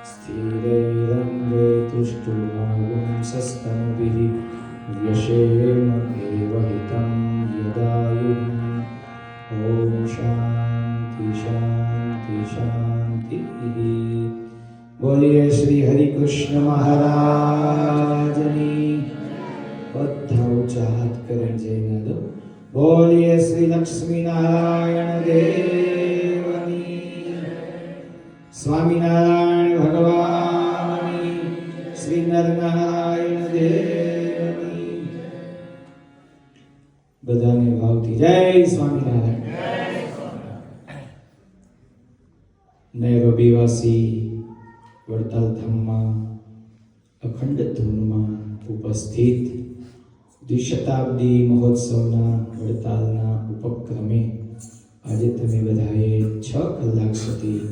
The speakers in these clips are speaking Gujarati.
स्थिरैरङ्गे तुष्टुवागुंसस्तनुभिः व्यशेम देवहितं यदायुः। ॐ शान्ति शान्ति शान्तिः। बोलिए श्री हरि कृष्ण महाराजनी। બધા ઊંચા હાથ કરીને જઈને દો। બોલીએ શ્રી લક્ષ્મી નારાયણ દેવની, સ્વામિનારાયણ ભગવાનની, શ્રી નરનારાયણ દેવની। બધાને ભાવથી જય સ્વામિનારાયણ। નૈરોબીવાસી વડતાલ ધામમાં અખંડ ધૂનમાં ઉપસ્થિત દ્વિશતાબ્દી મહોત્સવના વડતાલના ઉપક્રમે આજે તમે બધાએ 6 કલાક સુધી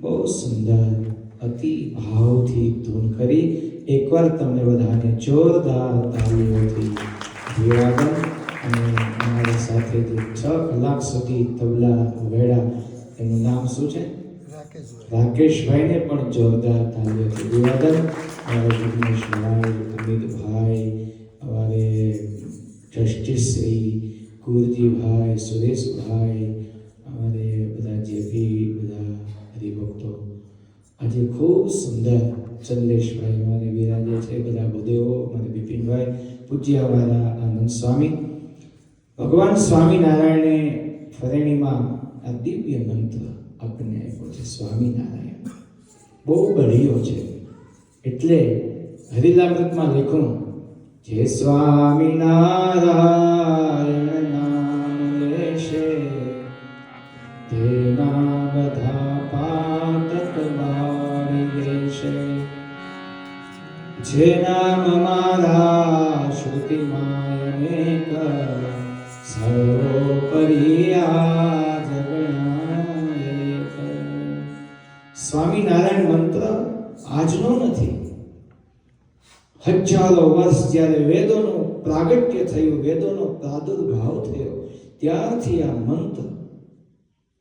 બહુ સુંદર અતિ ભાવથી ધૂન કરી એકવાર તમને બધાને જોરદાર તાળીઓથી અભિવાદન અને અમારી સાથે જે 6 કલાક સુધી તબલા વગાડ્યા એનું નામ શું છે? રાકેશભાઈને પણ જોરદાર તાળીઓથી અભિવાદન। અમારા વિઘ્નેશભાઈ, અમિતભાઈ, हमारे ट्रस्टी श्री कुरजी भाई, सुरेश भाई, हमारे बधा जे भी बधा हरिभक्तों आज खूब सुंदर चंद्रेश भाई हमारे विराजे छे, बधा बुदेवो हमारे बिपिन भाई, पूज्य हमारा आनंद स्वामी। भगवान स्वामी नारायण ने फरेणी में आ दिव्य मंत्र अपने आप्यो छे। स्वामी नारायण बहु बढ़ियो छे एटले हरिलामृत में लिखूं जे स्वामी नारायण नाम लेशे तेना बधा पातक बाळी देशे। जे नाम मारा श्रुति मायनेक सर्वोपरि आ जगणायक। स्वामी नारायण मंत्र આજનો નથી, હજારો વર્ષ જ્યારે વેદોનું પ્રાગટ્ય થયું, વેદોનો પ્રાદુર્ભાવ થયો ત્યારથી આ મંત્ર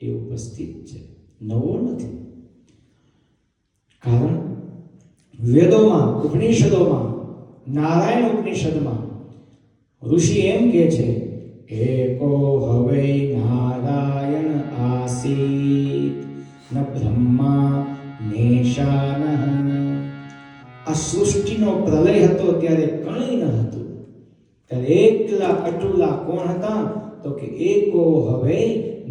એ ઉપસ્થિત છે, નવો નથી। કારણ વેદોમાં, ઉપનિષદોમાં, નારાયણ ઉપનિષદમાં ઋષિ એમ કહે છે એકો હવે નારાયણ આસીત ન બ્રહ્મા નેશાનઃ। આ સૃષ્ટિનો પ્રલય હતો ત્યારે કંઈ ન હતું, ત્યારે એકલા અટુલા કોણ હતા? તો કે એકો હવે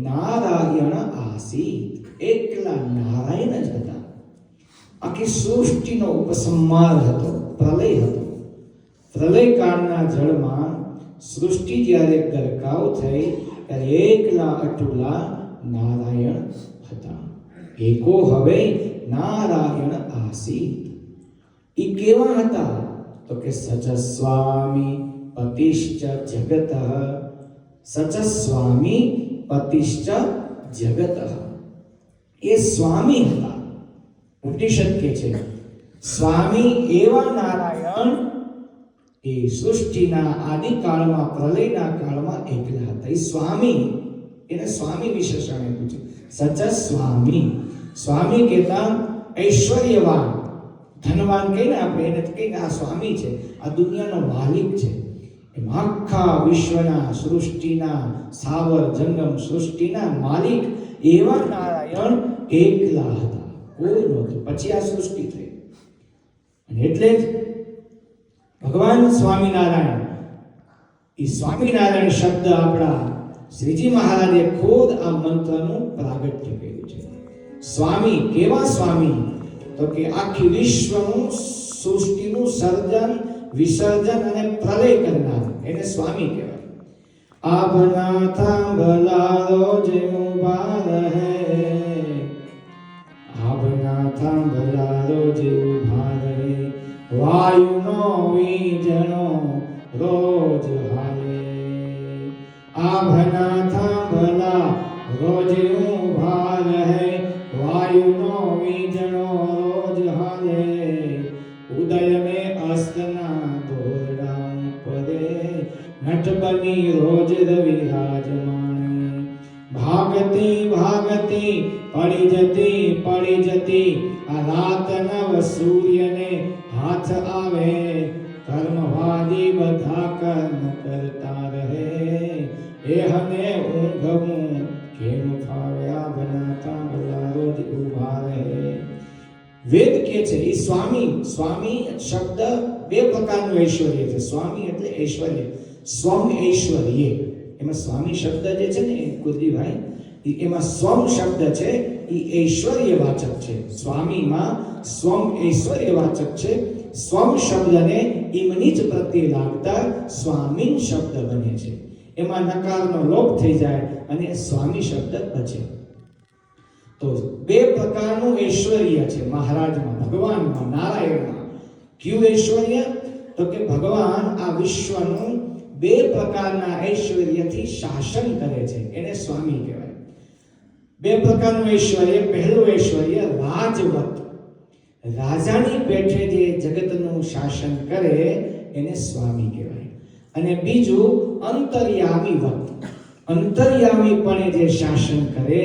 નારાયણ આસીત, એકલા નારાયણ જ હતા। આખી સૃષ્ટિનો ઉપસંહાર હતો, પ્રલય હતો। પ્રલય કાળના જળમાં સૃષ્ટિ જ્યારે ગરકાવ થઈ ત્યારે એકલા અટુલા નારાયણ હતા। એકો હવે નારાયણ આસીત। ઈ કેવા હતા? તો કે સચ સ્વામી પતિશ્ચ જગતઃ, સચ સ્વામી પતિશ્ચ જગતઃ। એ સ્વામી હતા। ઉપનિષદ કહે છે સ્વામી એવા નારાયણ એ સૃષ્ટિના આદિકાળમાં, પ્રલયના કાળમાં એકલા હતા। એ સ્વામી, એને સ્વામી વિશેષણ આપ્યું છે, સચ સ્વામી। સ્વામી કહેતા ઐશ્વર્યવાન, ધનવાન કહીને આપણે એને કહીને આ સ્વામી છે, આ દુનિયાનો માલિક છે। એમ આખા વિશ્વના, સૃષ્ટિના, સાવર જંગમ સૃષ્ટિના માલિક એવા નારાયણ એકલા હતા, કોઈ નહોતું। પછી આ સૃષ્ટિ થઈ અને એટલે જ ભગવાન સ્વામિનારાયણ, એ સ્વામિનારાયણ શબ્દ આપણા શ્રીજી મહારાજે ખુદ આ મંત્રનું પ્રાગટ્ય કર્યું છે। સ્વામી કેવા સ્વામી? તો કે આખી વિશ્વનું, સૃષ્ટિનું સર્જન, વિસર્જન અને પ્રલય કરનાર એને સ્વામી કહેવાય। આપના થાંભલા રોજ ઉભા રહે, આપના થાંભલા રોજ ઉભા રહે, વાયુનો વીજળો રોજ હાલે। આપના થાંભલા રોજ ઉભા રહે, વાયુનો વીજળો રોજ હાલે। ઉદય में અસ્તના દોરડા પરે, નટ બની રોજ રવિ રાજમાણે। ભાગત ભાગતી પડી જતી આ રાત નવ સૂર્યને હાથ આવે કર્મવાદી બધા કર્મ કરતા રહે એહને ઊંઘવું કેમ ફાવ્યા બનાતા ભલા રોજ ઊભા રહે. વેદ કે છે એ સ્વામી શબ્દ બે પ્રકારનું ઐશ્વર્ય છે. સ્વામી એટલે ઐશ્વર્ય, સ્વમ ઐશ્વર્ય. એમાં સ્વામી શબ્દ જે છે ને કુલદીપભાઈ, એમાં સ્વમ શબ્દ છે એ ઐશ્વર્યવાચક છે. સ્વામીમાં સ્વમ ઐશ્વર્યવાચક છે. સ્વમ શબ્દને ઈમની જ પ્રત્યે લાગતા સ્વામીન શબ્દ બને છે. એમાં નકારનો લોપ થઈ જાય અને સ્વામી શબ્દ બચે. તો બે પ્રકારનું ઐશ્વર્ય છે મહારાજમાં, ભગવાનમાં, નારાયણમાં. કયું ઐશ્વર્ય? તો કે ભગવાન આ વિશ્વનું બે પ્રકારના ઐશ્વર્યથી શાસન કરે છે, એને સ્વામી કહેવાય. બે પ્રકારનું ઐશ્વર્ય. પહેલું ઐશ્વર્ય રાજવત, રાજાની પેઠે જે જગતનું શાસન કરે એને સ્વામી કહેવાય. અને બીજું અંતર્યામીવત, અંતર્યામીપણે જે શાસન કરે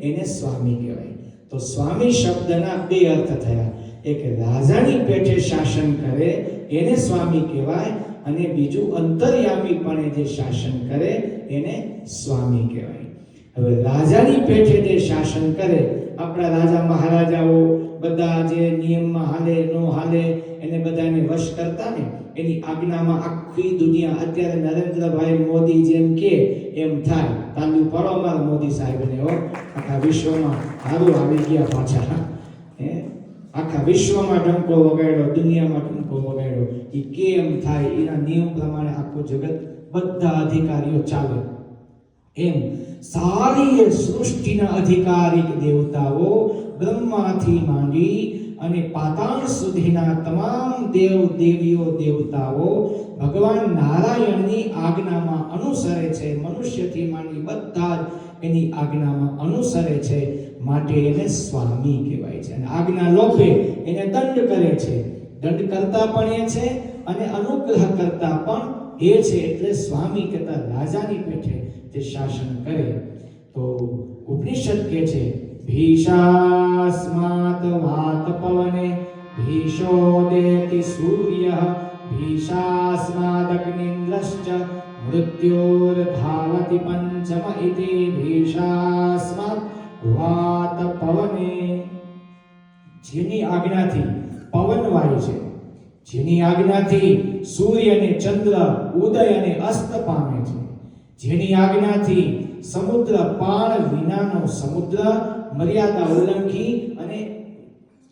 એને સ્વામી કહેવાય. તો સ્વામી શબ્દના બે અર્થ થયા. એક રાજાની પેઠે શાસન કરે એને સ્વામી કહેવાય અને બીજું અંતર્યામીપણે જે શાસન કરે એને સ્વામી કહેવાય. હવે રાજાની પેઠે જે શાસન કરે, આપણા રાજા મહારાજાઓ બધા જે નિયમમાં હાલે નો હાલે એને બધાને વશ કરતા ને, એની આજ્ઞામાં આખી દુનિયા, અત્યારે નરેન્દ્રભાઈ મોદી જેમ કે એમ થાય. તાલુ પડો મારા મોદી સાહેબને, હો આખા વિશ્વમાં સારું આવી ગયા પાછા. આખા વિશ્વમાં ડંકો વગાડ્યો, દુનિયામાં ડંકો વગાડ્યો. એ કેમ થાય એના નિયમ પ્રમાણે આખું જગત બધા અધિકારીઓ ચાલે. એમ સારી સૃષ્ટિના અધિકારી દેવતાઓ બ્રહ્માથી માંડી અને પાતાળ સુધીના તમામ દેવ દેવીઓ દેવતાઓ ભગવાન નારાયણની આજ્ઞામાં અનુસરે છે. મનુષ્યથી માંડી બધા જ એની આજ્ઞામાં અનુસરે છે, માટે એને સ્વામી કહેવાય છે. અને આજ્ઞા લોપે એને દંડ કરે છે. દંડ કરતા પણ એ છે અને અનુગ્રહ કરતા પણ એ છે. એટલે સ્વામી કહેતા રાજાની પેઠે જે શાસન કરે. તો ઉપનિષદ કહે છે ભીષાસ્માત વાત પવને ભીષોદેતિ સૂર્ય ભીષાસ્માદગ્નિન્દ્રશ્ચ મૃત્યોર્ધાવતિ પંચમ ઇતિ ભીષાસ્માત વાત પવને. જેની આજ્ઞાથી પવન વાય છે, જેની આજ્ઞાથી સૂર્ય અને ચંદ્ર ઉદય અને અસ્ત પામે છે, જેની આજ્ઞાથી સમુદ્ર પાણ વિનાનો સમુદ્ર મર્યાદા ઉલ્લંઘી અને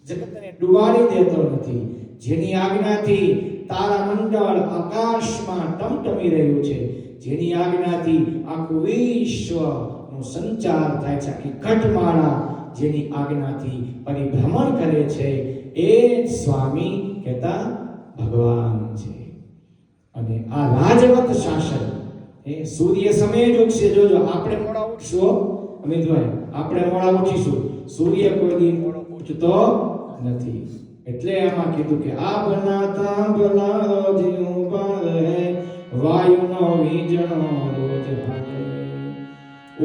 જગતને ડુબાડી દેતો નથી, જેની આજ્ઞાથી તારામંડળ આકાશમાં ટમટમી રહ્યું છે, જેની આજ્ઞાથી આખું વિશ્વનો સંચાર થાય છે, આખી ઘટમાળા જેની આજ્ઞાથી પરિભ્રમણ કરે છે, એ સ્વામી કહેતા ભગવાન છે. અને આ રાજવત શાસન એ સૂર્ય સમય જ ઉગશે. જોજો આપણે મોડા ઉઠશો, અમે જોય આપણે મોડા ઉઠીશું, સૂર્ય કોઈ દી મોડો ઉઠતો નથી. એટલે એમાં કીધું કે આ બનાતા ભલા રોજ ઉભા રહે, વાયુનો વીજળો રોજ ભાગે,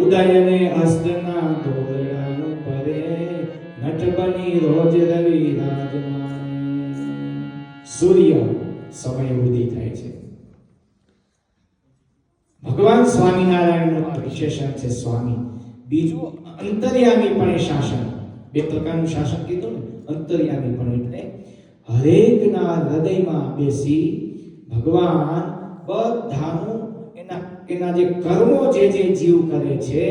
ઉદય અને અસ્તના દોરડાનું પરે, નટ બની રોજ રવિ રાજમાને. સૂર્ય સમય ઉદય થાય છે. ભગવાન સ્વામિનારાયણનું આ વિશેષણ છે સ્વામી. બીજું અંતર્યામીપણે શાસન. બે પ્રકારનું શાસન કીધું ને. અંતર્યામીપણે એટલે હરેકના હૃદયમાં બેસી ભગવાન બધાનું એના જે કર્મો જે જીવ કરે છે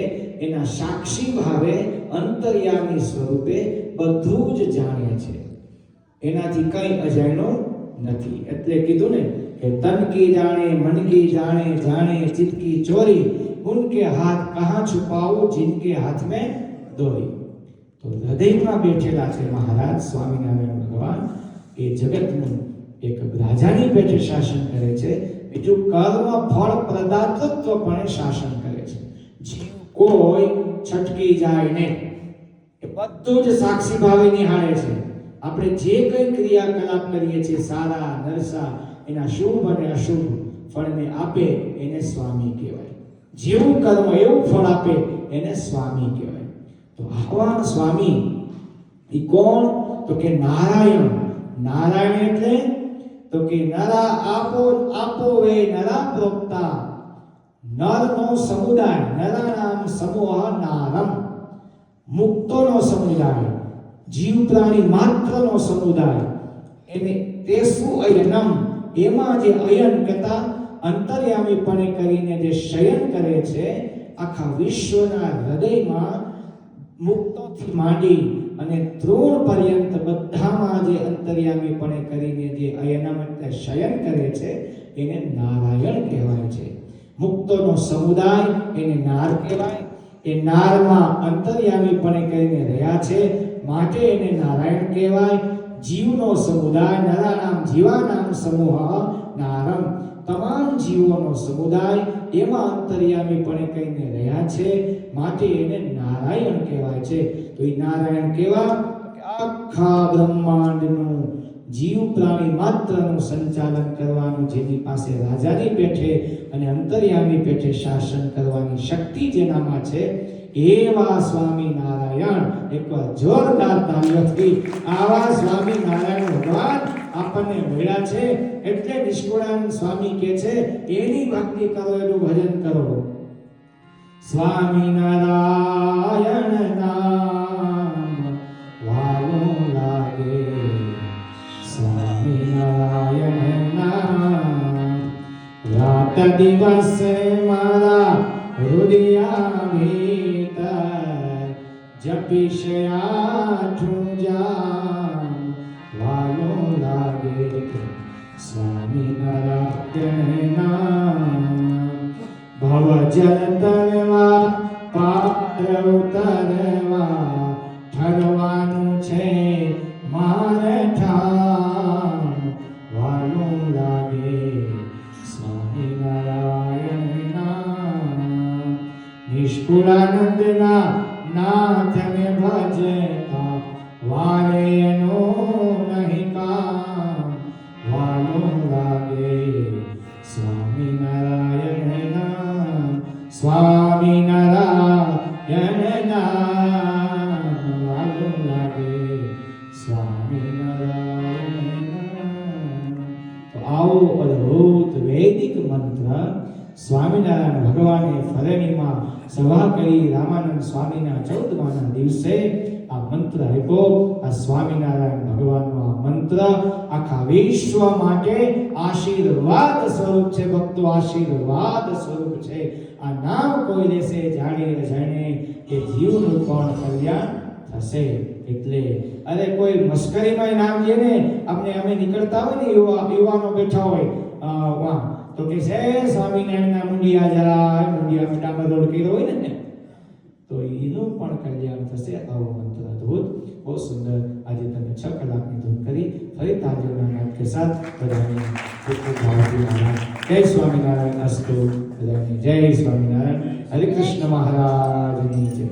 એના સાક્ષી ભાવે અંતર્યામી સ્વરૂપે બધું જ જાણે છે. એનાથી કઈ અજાણ્યો નથી. એટલે કીધું ને કે તન કી જાણે મન કી જાણે, જાણે ચિત્ત કી ચોરી, ઉનકે હાથ કહાં છુપાઉં जिनके हाथ में दोरी. તો હૃદયમાં બેઠેલા છે મહારાજ સ્વામિનારાયણ ભગવાન. એ જગતનું એક રાજાની પેઠે શાસન કરે છે, બીજું કર્મ ફળ પ્રદાતૃત્વપણે શાસન કરે છે. જીવ કોઈ છટકી જાય ને એ બધું જ સાક્ષી ભાવે નિહાળે છે. આપણે જે કઈ ક્રિયાકલાપ કરીએ છીએ સારા નરસા, એના શુભ અને અશુભ ફળને આપે એને સ્વામી કહેવાય. જેવું કર્મ એવું ફળ આપે એને સ્વામી કહેવાય. તો આવા સ્વામી એ કોણ? તો કે નારાયણ. નારાયણ એટલે તો કે નરા આપો આપો વે નરા પ્રોક્તા, નરનો સમુદાય, નરાનામ સમૂહ નારમ, મુક્તોનો સમુદાય, જીવ પ્રાણી માત્રનો સમુદાય. એને તેસુ અયનમ, એમાં જે અયન કરતા અંતર્યામીપણે કરીને જે શયન કરે છે, આખા વિશ્વના હૃદયમાં મુક્તોથી માંડી અને તૃણ પર્યંત બધામાં જે અંતર્યામીપણે કરીને જે અયનમ એટલે શયન કરે છે એને નારાયણ કહેવાય છે. મુક્તોનો સમુદાય એને નાર કહેવાય. એ નારમાં અંતર્યામીપણે કરીને રહ્યા છે માટે એને નારાયણ કહેવાય. જીવનો સમુદાય નરાનામ જીવાનામ સમૂહ નારમ, તમામ જીવોનો સમુદાય એમાં અંતર્યામીપણે કરીને રહ્યા છે માટે એને નારાયણ કહેવાય છે. તો એ નારાયણ કેવા? આખા બ્રહ્માંડનું જીવ પ્રાણી માત્રનું સંચાલન કરવાનું જેની પાસે રાજાની પેઠે અને અંતર્યામી પેઠે શાસન કરવાની શક્તિ જેનામાં છે એવા સ્વામી નારાયણ. એકવાર જોરદાર તાળીઓથી આવા સ્વામી નારાયણ ભગવાન આપણને મળ્યા છે. એટલે નિષ્કુળાનંદ સ્વામી કહે છે એની ભક્તિ કરો, એનું ભજન કરો. સ્વામી નારાયણ નામ વાલું લાગે, સ્વામી નારાયણ નામ રાત દિવસ મારા હૃદયા ભીતર જપીશ આઠું જામ વાલું લાગે. સ્વામી નારાયણ નામ ભવ જલ તરવા પાર ઉતરવા ઠરવાનું છે મારે ઠામ વાલું લાગે. સ્વામી નારાયણ નામ નિષ્કુળાનંદના નાથને ભજતા વારે એનો નહીં કામ વાલું લાગે. સ્વામી નારાયણ નામ, સ્વામી નારાયણ નામ વાલું લાગે. સ્વામી નારાયણ નામ. તો આવો અદ્ભુત વૈદિક મંત્ર સ્વામિનારાયણ ભગવાને ફરણીમાં સભા કરી રામાનંદ સ્વામીના 14મા દિવસે આ મંત્ર આપ્યો. આ સ્વામિનારાયણ ભગવાનનો આ મંત્ર આખા વિશ્વ માટે આશીર્વાદ સ્વરૂપ છે. ભક્તો, આશીર્વાદ સ્વરૂપ છે. આ નામ કોઈ દેશે જાણી જાણે કે જીવનું પણ કલ્યાણ થશે. એટલે અરે કોઈ મસ્કરીમાં નામ લે ને, અમે નીકળતા હોય ને યુવાનો બેઠા હોય તો કે છે સ્વામિનારાયણના મુંડિયા જરા મુંડિયા ડામર રોડ કર્યો હોય ને તો એનું પણ કલ્યાણ થશે. આવો મંત્ર અદ્ભુત, બહુ સુંદર. આજે તમે 6 કલાકની ધૂન કરી. ફરી તાલીઓના નાદ કે સાથ બધાને ખૂબ ખૂબ ભાવથી આભાર. જય સ્વામિનારાયણ અસ્તુ. બધાને જય સ્વામિનારાયણ. હરે કૃષ્ણ મહારાજની જય.